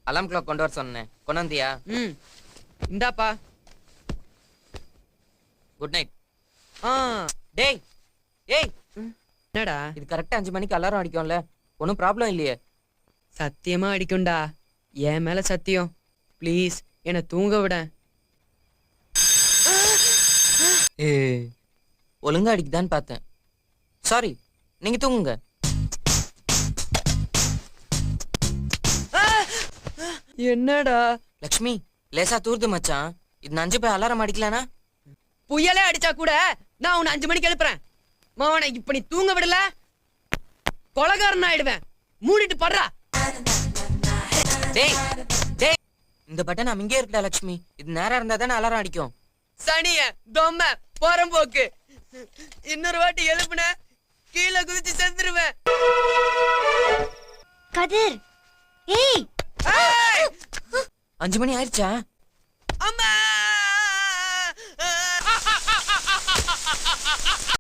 அலாம் clock கொண்டு வர சொன்னேன், கொண்டு வந்தியா? ம் இந்தாப்பா. Good night. ஆ டேய் ஏய், என்னடா இது கரெக்டா 5 மணிக்கு அலாரம் அடிக்கும்ல, ஒன்றும் ப்ராப்ளம் இல்லையே? சத்தியமா அடிக்கும்டா, என் மேல சத்தியம். ப்ளீஸ் என்ன தூங்க விட. ஏ, ஒழுங்கா அடிக்குதான்னு பார்த்தேன். சாரி, நீங்க தூங்குங்க. என்னடா லக்ஷ்மி, லேசா தூர்து மச்சான். இது 5 போய் அலாரம் அடிக்கலானா? புயலே அடிச்சா கூட நான் உன்னை 5 மணிக்கு எழுப்புறேன். மாவனை இப்ப நீ தூங்க விடல கொலகாரன் ஆயிடுவேன். மூடிட்டு படுறா. டேய் டேய், இந்த பட்டன் அங்கே இருக்குடா லக்ஷ்மி. இது நேரா இருந்தா தானே அலாரம் அடிக்கும். சனிய தொம்ம போறம்போக்கு. இன்னொரு வாட்டி எழுப்புன கீழே குதிச்சு செத்துருவேன். கதிர், ஏய் 5 மணி ஆயிடுச்சா?